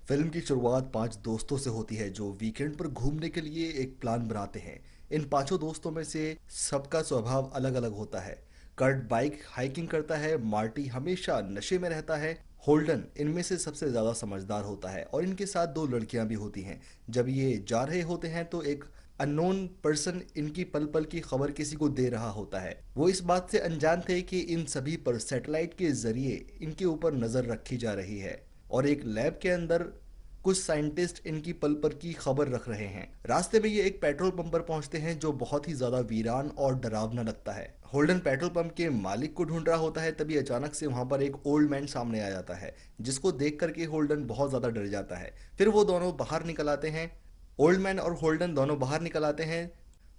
Film की शुरुआत पांच दोस्तों से होती है जो वीकेंड पर घूमने के लिए एक प्लान बनाते हैं। इन पांचों दोस्तों में से सबका स्वभाव अलग अलग होता है। कर्ट बाइक हाइकिंग करता है, मार्टी हमेशा नशे में रहता है, होल्डन इनमें से सबसे ज़्यादा समझदार होता है और इनके साथ दो लड़कियां भी होती हैं। जब ये जा रहे होते हैं तो एक अननोन पर्सन इनकी पल पल की खबर किसी को दे रहा होता है। वो इस बात से अनजान थे कि इन सभी पर सैटेलाइट के जरिए इनके ऊपर नज़र रखी जा रही है और एक लैब के अंदर कुछ साइंटिस्ट इनकी पल पर की खबर रख रहे हैं। रास्ते में ये एक पेट्रोल पंप पर पहुंचते हैं जो बहुत ही ज्यादा वीरान और डरावना लगता है। होल्डन पेट्रोल पंप के मालिक को ढूंढ रहा होता है, तभी अचानक से वहां पर एक ओल्ड मैन सामने आ जाता है जिसको देख करके होल्डन बहुत ज्यादा डर जाता है। फिर वो दोनों बाहर निकल आते हैं। ओल्ड मैन और होल्डन दोनों बाहर निकल आते हैं।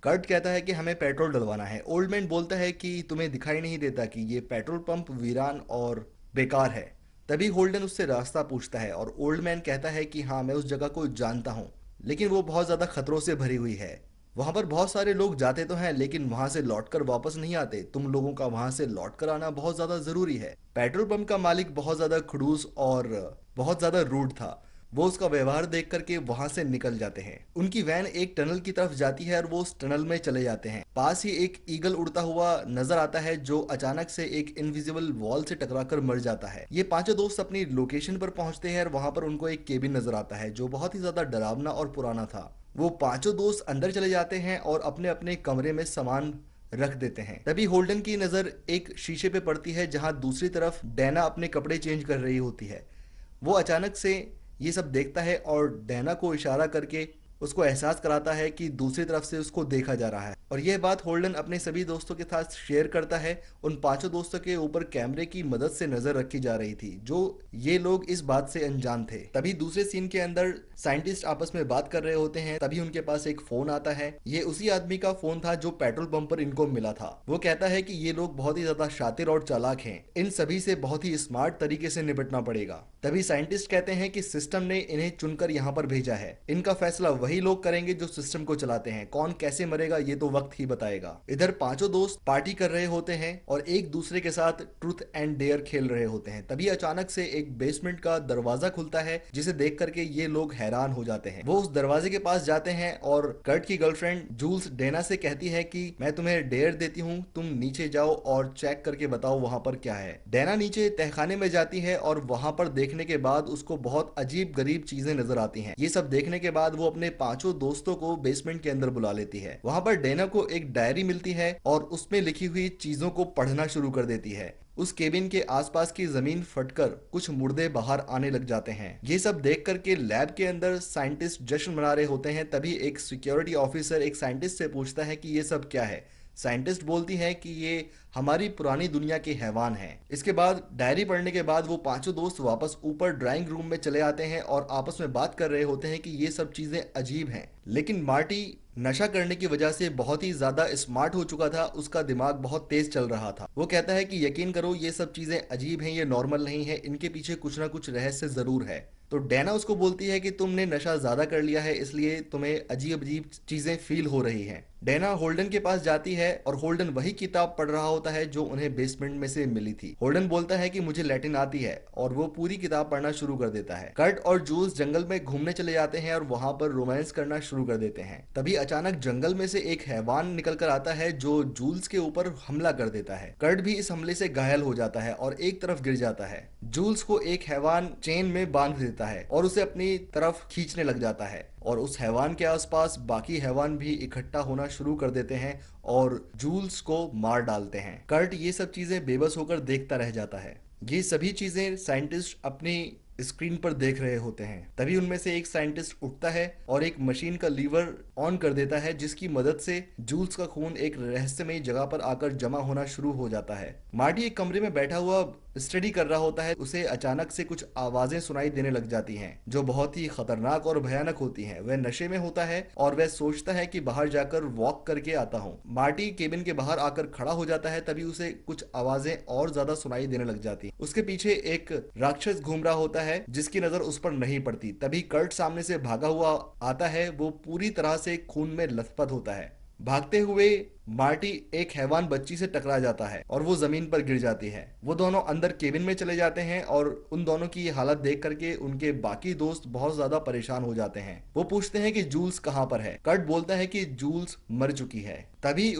कर्ट कहता है कि हमें पेट्रोल डलवाना है। ओल्ड मैन बोलता है कि तुम्हें दिखाई नहीं देता कि ये पेट्रोल पंप वीरान और बेकार है। तभी होल्डन उससे रास्ता पूछता है और ओल्ड मैन कहता है कि हाँ, मैं उस जगह को जानता हूँ, लेकिन वो बहुत ज़्यादा खतरों से भरी हुई है। वहाँ पर बहुत सारे लोग जाते तो हैं लेकिन वहाँ से लौटकर वापस नहीं आते। तुम लोगों का वहाँ से लौट कर आना बहुत ज़्यादा ज़रूरी है। पेट्रोल पंप का मालिक बहुत ज़्यादा खड़ूस और बहुत ज़्यादा रूड था। वो उसका व्यवहार देख करके वहां से निकल जाते हैं। उनकी वैन एक टनल की तरफ जाती है और वो उस टनल में चले जाते हैं। पास ही एक ईगल उड़ता हुआ नजर आता है जो अचानक से एक इनविजिबल वॉल से टकराकर मर जाता है। ये पांचों दोस्त अपनी लोकेशन पर पहुंचते हैं और वहां पर उनको एक केबिन नजर आता है जो बहुत ही ज्यादा डरावना और पुराना था। वो पांचों दोस्त अंदर चले जाते हैं और अपने अपने कमरे में सामान रख देते हैं। तभी होल्डन की नजर एक शीशे पे पड़ती है जहां दूसरी तरफ डैना अपने कपड़े चेंज कर रही होती है। वो अचानक से ये सब देखता है और डैना को इशारा करके उसको एहसास कराता है कि दूसरी तरफ से उसको देखा जा रहा है। और यह बात होल्डन अपने सभी दोस्तों के साथ शेयर करता है। उन पांचों दोस्तों के ऊपर कैमरे की मदद से नजर रखी जा रही थी जो ये लोग इस बात से अनजान थे। तभी दूसरे सीन के अंदर साइंटिस्ट आपस में बात कर रहे होते हैं। तभी उनके पास एक फोन आता है। ये उसी आदमी का फोन था जो पेट्रोल पंप पर इनको मिला था। वो कहता है कि ये लोग बहुत ही ज्यादा शातिर और चालाक हैं, इन सभी से बहुत ही स्मार्ट तरीके से निपटना पड़ेगा। तभी साइंटिस्ट कहते हैं कि सिस्टम ने इन्हें चुनकर यहाँ पर भेजा है। इनका फैसला वही लोग करेंगे जो सिस्टम को चलाते हैं। कौन कैसे मरेगा ये तो वक्त ही बताएगा। इधर पांचों दोस्त पार्टी कर रहे होते हैं और एक दूसरे के साथ ट्रूथ एंड डेयर खेल रहे होते हैं। तभी अचानक से एक बेसमेंट का दरवाजा खुलता है जिसे देख करके ये लोग हैरान हो जाते हैं। वो उस दरवाजे के पास जाते हैं और कर्ट की गर्लफ्रेंड जूल्स डेना से कहती है कि मैं तुम्हें डेयर देती हूँ, तुम नीचे जाओ और चेक करके बताओ वहां पर क्या है। डेना नीचे तहखाने में जाती है और वहां पर देखने के बाद उसको बहुत अजीब गरीब चीजें नजर आती हैं। ये सब देखने के बाद वो अपने पांचों दोस्तों को बेसमेंट के अंदर बुला लेती है। वहां पर डेना को एक डायरी मिलती है और उसमें लिखी हुई चीजों को पढ़ना शुरू कर देती है। उस केबिन के आसपास की जमीन फटकर कुछ मुर्दे बाहर आने लग जाते हैं। ये सब देख करके लैब के अंदर साइंटिस्ट जश्न मना रहे होते हैं। तभी एक सिक्योरिटी ऑफिसर एक साइंटिस्ट से पूछता है कि ये सब क्या है। साइंटिस्ट बोलती है कि ये हमारी पुरानी दुनिया के हैवान हैं। इसके बाद डायरी पढ़ने के बाद वो पांचों दोस्त वापस ऊपर ड्राइंग रूम में चले आते हैं और आपस में बात कर रहे होते हैं कि ये सब चीजें अजीब हैं। लेकिन मार्टी नशा करने की वजह से बहुत ही ज्यादा स्मार्ट हो चुका था, उसका दिमाग बहुत तेज चल रहा था। वो कहता है कि यकीन करो ये सब चीजें अजीब हैं, ये नॉर्मल नहीं है, इनके पीछे कुछ ना कुछ रहस्य जरूर है। तो डैना उसको बोलती है कि तुमने नशा ज्यादा कर लिया है इसलिए तुम्हें अजीब अजीब चीजें फील हो रही हैं। डैना होल्डन के पास जाती है और होल्डन वही किताब पढ़ रहा होता है जो उन्हें बेसमेंट में से मिली थी। होल्डन बोलता है कि मुझे लैटिन आती है और वो पूरी किताब पढ़ना शुरू कर देता है। कर्ट और जूल्स जंगल में घूमने चले जाते हैं और वहां पर रोमांस करना शुरू कर देते हैं। तभी अचानक जंगल में से एक हैवान निकल कर आता है जो जूल्स के ऊपर हमला कर देता है। कर्ट भी इस हमले से घायल हो जाता है और एक तरफ गिर जाता है। जूल्स को एक हैवान चेन में बांध देता है और उसे अपनी तरफ खींचने लग जाता है और उस हैवान के आसपास बाकी हैवान भी इकट्ठा होना शुरू कर देते हैं और जूल्स को मार डालते हैं। कर्ट ये सब चीजें बेबस होकर देखता रह जाता है। ये सभी चीजें साइंटिस्ट अपनी स्क्रीन पर देख रहे होते हैं। तभी उनमें से एक साइंटिस्ट उठता है और एक मशीन का लीवर ऑन कर देता है जिसकी मदद से जूल्स का खून एक रहस्यमयी जगह पर आकर जमा होना शुरू हो जाता है। मार्टी एक कमरे में बैठा हुआ स्टडी कर रहा होता है। उसे अचानक से कुछ आवाजें सुनाई देने लग जाती हैं जो बहुत ही खतरनाक और भयानक होती हैं। वह नशे में होता है और वह सोचता है कि बाहर जाकर वॉक करके आता हूँ। मार्टी केबिन के बाहर आकर खड़ा हो जाता है। तभी उसे कुछ आवाजें और ज्यादा सुनाई देने लग जाती हैं। उसके पीछे एक राक्षस घूम रहा होता है जिसकी नजर उस पर नहीं पड़ती। तभी कर्ट सामने से भागा हुआ आता है। वो पूरी तरह से खून में लथपथ होता है। भागते हुए मार्टी एक हैवान बच्ची से टकरा जाता है और वो जमीन पर गिर जाती है। वो दोनों अंदर केबिन में चले जाते हैं और उन दोनों की ये हालत देख करके उनके बाकी दोस्त बहुत ज्यादा परेशान हो जाते हैं। वो पूछते हैं कि जूल्स कहाँ पर है। कर्ट बोलता है कि जूल्स मर चुकी है। तभी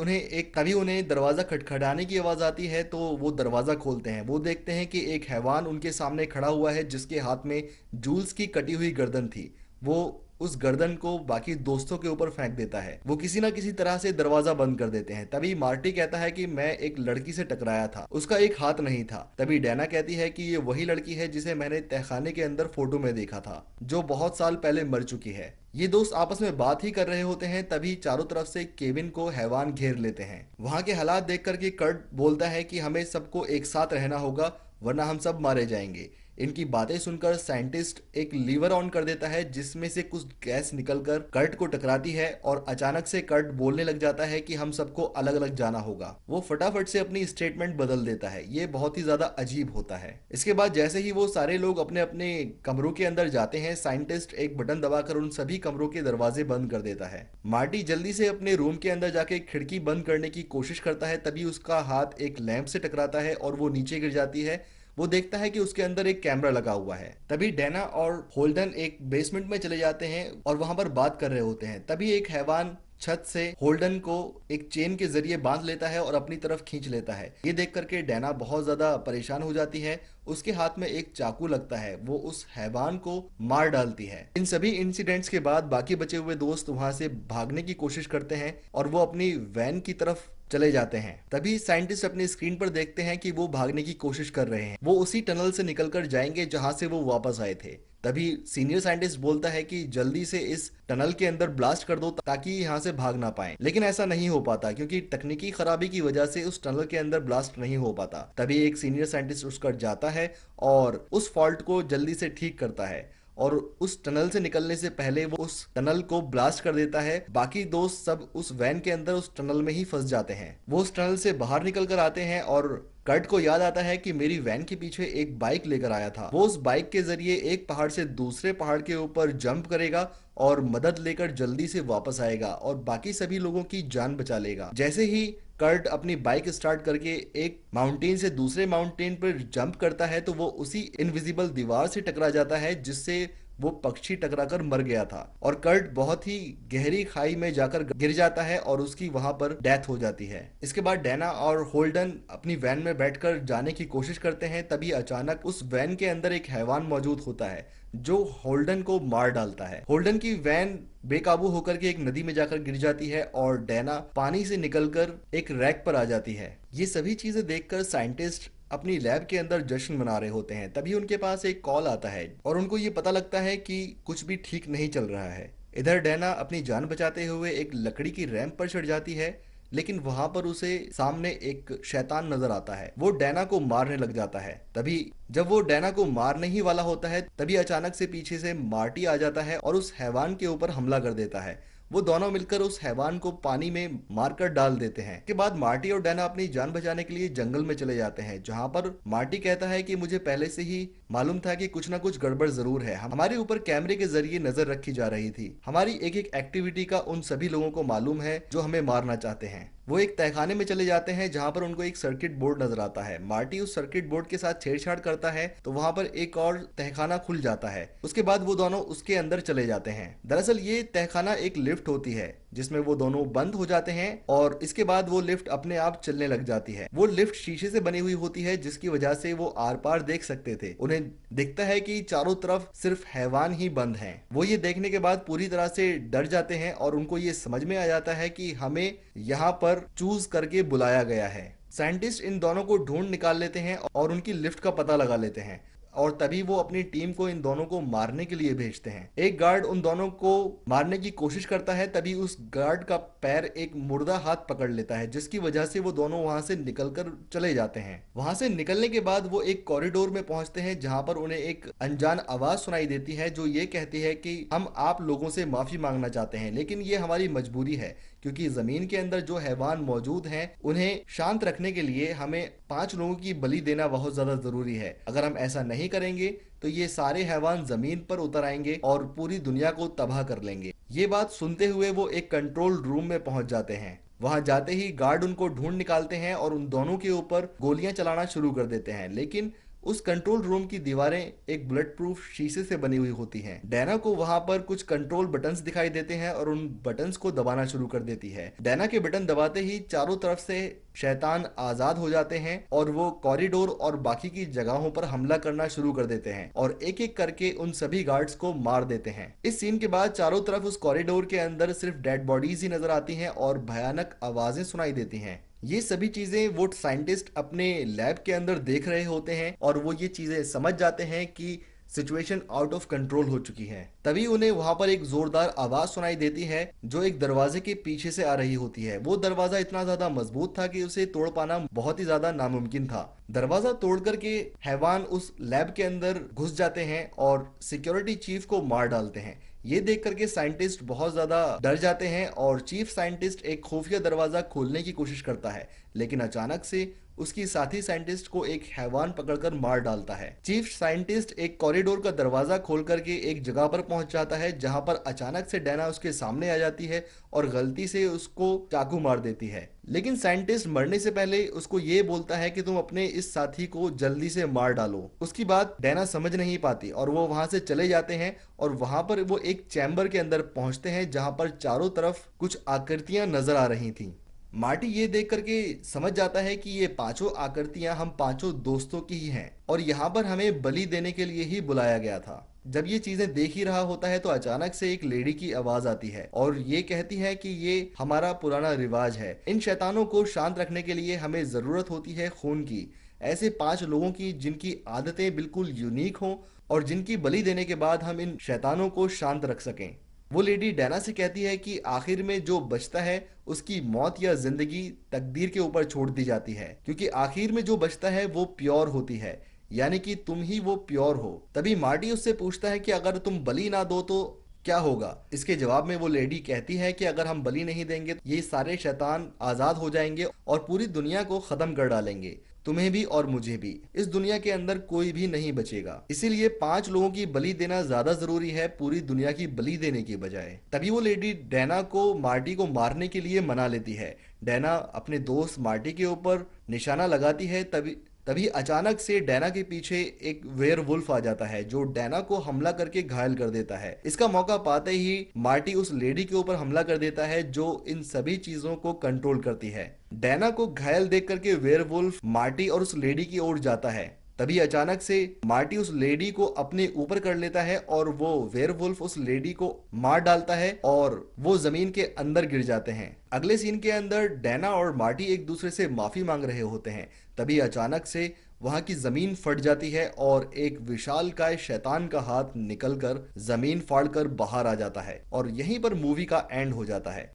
उन्हें दरवाजा खटखटाने की आवाज आती है, तो वो दरवाजा खोलते हैं। वो देखते हैं कि एक हैवान उनके सामने खड़ा हुआ है जिसके हाथ में जूल्स की कटी हुई गर्दन थी। वो उस गर्दन को बाकी दोस्तों के ऊपर फेंक देता है। वो किसी ना किसी तरह से दरवाजा बंद कर देते हैं। तभी मार्टी कहता है कि मैं एक लड़की से टकराया था, उसका एक हाथ नहीं था। तभी डैना कहती है कि ये वही लड़की है जिसे मैंने तहखाने के अंदर फोटो में देखा था, जो बहुत साल पहले मर चुकी है। ये दोस्त आपस में बात ही कर रहे होते हैं, तभी चारों तरफ से केविन को हैवान घेर लेते हैं। वहां के हालात देख करके कर्ट बोलता है कि हमें सबको एक साथ रहना होगा, वरना हम सब मारे जाएंगे। इनकी बातें सुनकर साइंटिस्ट एक लीवर ऑन कर देता है जिसमें से कुछ गैस निकलकर कर्ट को टकराती है और अचानक से कर्ट बोलने लग जाता है कि हम सबको अलग अलग जाना होगा। वो फटाफट से अपनी स्टेटमेंट बदल देता है। ये बहुत ही ज्यादा अजीब होता है। इसके बाद जैसे ही वो सारे लोग अपने अपने कमरों के अंदर जाते हैं, साइंटिस्ट एक बटन दबाकर उन सभी कमरों के दरवाजे बंद कर देता है। मार्टी जल्दी से अपने रूम के अंदर जाके खिड़की बंद करने की कोशिश करता है, तभी उसका हाथ एक लैंप से टकराता है और वो नीचे गिर जाती है। वो देखता है कि उसके अंदर एक कैमरा लगा हुआ है। तभी डैना और होल्डन एक बेसमेंट में चले जाते हैं और वहां पर बात कर रहे होते हैं। तभी एक हैवान छत से होल्डन को एक चेन के जरिए बांध लेता है और अपनी तरफ खींच लेता है। ये देख करके डैना बहुत ज्यादा परेशान हो जाती है। उसके हाथ में एक चाकू लगता है। वो उस हैवान को मार डालती है। इन सभी इंसिडेंट्स के बाद बाकी बचे हुए दोस्त वहां से भागने की कोशिश करते हैं और वो अपनी वैन की तरफ चले जाते हैं। तभी साइंटिस्ट अपनी स्क्रीन पर देखते हैं कि वो भागने की कोशिश कर रहे हैं। वो उसी टनल से निकलकर जाएंगे जहां से वो वापस आए थे। तभी सीनियर साइंटिस्ट बोलता है कि जल्दी से इस टनल के अंदर ब्लास्ट कर दो ताकि यहाँ से भाग ना पाए। लेकिन ऐसा नहीं हो पाता क्योंकि तकनीकी खराबी की वजह से उस टनल के अंदर ब्लास्ट नहीं हो पाता। तभी एक सीनियर साइंटिस्ट उस पर जाता है और उस फॉल्ट को जल्दी से ठीक करता है और उस टनल से निकलने से पहले वो उस टनल को ब्लास्ट कर देता है। बाकी दोस्त सब उस वैन के अंदर उस टनल में ही फंस जाते हैं। वो उस टनल से बाहर निकल कर आते हैं और कर्ट को याद आता है कि मेरी वैन के पीछे एक बाइक लेकर आया था। वो उस बाइक के जरिए एक पहाड़ से दूसरे पहाड़ के ऊपर जंप करेगा और मदद लेकर जल्दी से वापस आएगा और बाकी सभी लोगों की जान बचा लेगा। जैसे ही कर्ट अपनी बाइक स्टार्ट करके एक माउंटेन से दूसरे माउंटेन पर जंप करता है, तो वो उसी इनविजिबल दीवार से टकरा जाता है जिससे वो पक्षी टकराकर मर गया था और कर्ट बहुत ही गहरी खाई में जाकर गिर जाता है और उसकी वहां पर डेथ हो जाती है। इसके बाद डैना और होल्डन अपनी वैन में बैठकर जाने की कोशिश करते हैं। तभी अचानक उस वैन के अंदर एक हैवान मौजूद होता है जो होल्डन को मार डालता है। होल्डन की वैन बेकाबू होकर के एक नदी में जाकर गिर जाती है और डैना पानी से निकलकर एक रैक पर आ जाती है। ये सभी चीजें देखकर साइंटिस्ट अपनी लैब के अंदर जश्न मना रहे होते हैं। तभी उनके पास एक कॉल आता है और उनको ये पता लगता है कि कुछ भी ठीक नहीं चल रहा है। इधर डैना अपनी जान बचाते हुए एक लकड़ी की रैंप पर चढ़ जाती है, लेकिन वहां पर उसे सामने एक शैतान नजर आता है। वो डैना को मारने लग जाता है। तभी जब वो डैना को मारने ही वाला होता है, तभी अचानक से पीछे से मार्टी आ जाता है और उस हैवान के ऊपर हमला कर देता है। वो दोनों मिलकर उस हैवान को पानी में मारकर डाल देते हैं। के बाद मार्टी और डैना अपनी जान बचाने के लिए जंगल में चले जाते हैं, जहां पर मार्टी कहता है कि मुझे पहले से ही मालूम था कि कुछ ना कुछ गड़बड़ जरूर है। हमारे ऊपर कैमरे के जरिए नजर रखी जा रही थी। हमारी एक एक एक्टिविटी का उन सभी लोगों को मालूम है जो हमें मारना चाहते हैं। वो एक तहखाने में चले जाते हैं जहां पर उनको एक सर्किट बोर्ड नजर आता है। मार्टी उस सर्किट बोर्ड के साथ छेड़छाड़ करता है तो वहां पर एक और तहखाना खुल जाता है। उसके बाद वो दोनों उसके अंदर चले जाते हैं। दरअसल ये तहखाना एक लिफ्ट होती है जिसमें वो दोनों बंद हो जाते हैं और इसके बाद वो लिफ्ट अपने आप चलने लग जाती है। वो लिफ्ट शीशे से बनी हुई होती है जिसकी वजह से वो आर पार देख सकते थे। उन्हें दिखता है कि चारों तरफ सिर्फ हैवान ही बंद हैं। वो ये देखने के बाद पूरी तरह से डर जाते हैं और उनको ये समझ में आ जाता है कि हमें यहाँ पर चूज करके बुलाया गया है। साइंटिस्ट इन दोनों को ढूंढ निकाल लेते हैं और उनकी लिफ्ट का पता लगा लेते हैं और तभी वो अपनी टीम को इन दोनों को मारने के लिए भेजते हैं। एक गार्ड उन दोनों को मारने की कोशिश करता है, तभी उस गार्ड का पैर एक मुर्दा हाथ पकड़ लेता है जिसकी वजह से वो दोनों वहां से निकलकर चले जाते हैं। वहां से निकलने के बाद वो एक कॉरिडोर में पहुंचते हैं जहां पर उन्हें एक अनजान आवाज सुनाई देती है जो ये कहती है कि हम आप लोगों से माफी मांगना चाहते हैं, लेकिन ये हमारी मजबूरी है क्योंकि जमीन के अंदर जो हैवान मौजूद हैं उन्हें शांत रखने के लिए हमें 5 लोगों की बलि देना बहुत ज्यादा जरूरी है। अगर हम ऐसा नहीं करेंगे तो ये सारे हैवान जमीन पर उतर आएंगे और पूरी दुनिया को तबाह कर लेंगे। ये बात सुनते हुए वो एक कंट्रोल रूम में पहुंच जाते हैं। वहां जाते ही गार्ड उनको ढूंढ निकालते हैं और उन दोनों के ऊपर गोलियां चलाना शुरू कर देते हैं, लेकिन उस कंट्रोल रूम की दीवारें एक बुलेट प्रूफ शीशे से बनी हुई होती हैं। डैना को वहां पर कुछ कंट्रोल बटन्स दिखाई देते हैं और उन बटन्स को दबाना शुरू कर देती है। डैना के बटन दबाते ही चारों तरफ से शैतान आजाद हो जाते हैं और वो कॉरिडोर और बाकी की जगहों पर हमला करना शुरू कर देते हैं और एक एक करके उन सभी गार्ड्स को मार देते हैं। इस सीन के बाद चारों तरफ उस कॉरिडोर के अंदर सिर्फ डेड बॉडीज ही नजर आती हैं और भयानक आवाजें सुनाई देती हैं। ये सभी चीजें वो साइंटिस्ट अपने लैब के अंदर देख रहे होते हैं और वो ये चीजें समझ जाते हैं कि सिचुएशन आउट ऑफ कंट्रोल हो चुकी है। तभी उन्हें वहां पर एक जोरदार आवाज सुनाई देती है जो एक दरवाजे के पीछे से आ रही होती है। वो दरवाजा इतना ज्यादा मजबूत था कि उसे तोड़ पाना बहुत ही ज्यादा नामुमकिन था। दरवाजा तोड़ करके हैवान उस लैब के अंदर घुस जाते हैं और सिक्योरिटी चीफ को मार डालते हैं। ये देख करके साइंटिस्ट बहुत ज्यादा डर जाते हैं और चीफ साइंटिस्ट एक खुफिया दरवाजा खोलने की कोशिश करता है, लेकिन अचानक से उसकी साथी साइंटिस्ट को एक हैवान पकड़कर मार डालता है। चीफ साइंटिस्ट एक कॉरिडोर का दरवाजा खोल करके एक जगह पर पहुंच जाता है जहां पर अचानक से डैना उसके सामने आ जाती है और गलती से उसको चाकू मार देती है। लेकिन साइंटिस्ट मरने से पहले उसको ये बोलता है कि तुम अपने इस साथी को जल्दी से मार डालो। उसकी बात डैना समझ नहीं पाती और वो वहां से चले जाते हैं और वहां पर वो एक चैम्बर के अंदर पहुंचते हैं जहां पर चारों तरफ कुछ आकृतियां नजर आ रही थी। मार्टी ये देख करके समझ जाता है कि ये पांचों आकृतियां हम पांचों दोस्तों की ही हैं और यहाँ पर हमें बलि देने के लिए ही बुलाया गया था। जब ये चीजें देख ही रहा होता है तो अचानक से एक लेडी की आवाज आती है और ये कहती है कि ये हमारा पुराना रिवाज है, इन शैतानों को शांत रखने के लिए हमें जरूरत होती है खून की, ऐसे 5 लोगों की जिनकी आदतें बिल्कुल यूनिक हों और जिनकी बलि देने के बाद हम इन शैतानों को शांत रख सकें। वो लेडी डैना से कहती है कि आखिर में जो बचता है उसकी मौत या जिंदगी तकदीर के ऊपर छोड़ दी जाती है, क्योंकि आखिर में जो बचता है वो प्योर होती है, यानी कि तुम ही वो प्योर हो। तभी मार्टी उससे पूछता है कि अगर तुम बलि ना दो तो क्या होगा। इसके जवाब में वो लेडी कहती है कि अगर हम बलि नहीं देंगे तो ये सारे शैतान आजाद हो जाएंगे और पूरी दुनिया को खत्म कर डालेंगे, तुम्हें भी और मुझे भी। इस दुनिया के अंदर कोई भी नहीं बचेगा, इसीलिए 5 लोगों की बलि देना ज्यादा जरूरी है पूरी दुनिया की बलि देने के बजाय। तभी वो लेडी डैना को मार्टी को मारने के लिए मना लेती है। डैना अपने दोस्त मार्टी के ऊपर निशाना लगाती है। तभी तभी अचानक से डैना के पीछे एक वेयरवुल्फ आ जाता है जो डैना को हमला करके घायल कर देता है। इसका मौका पाते ही मार्टी उस लेडी के ऊपर हमला कर देता है जो इन सभी चीजों को कंट्रोल करती है। डैना को घायल देख करके वेयरवुल्फ मार्टी और उस लेडी की ओर जाता है। तभी अचानक से मार्टी उस लेडी को अपने ऊपर कर लेता है और वो वेयरवुल्फ उस लेडी को मार डालता है और वो जमीन के अंदर गिर जाते हैं। अगले सीन के अंदर डैना और मार्टी एक दूसरे से माफी मांग रहे होते हैं। तभी अचानक से वहां की जमीन फट जाती है और एक विशालकाय शैतान का हाथ निकलकर जमीन फाड़कर बाहर आ जाता है और यहीं पर मूवी का एंड हो जाता है।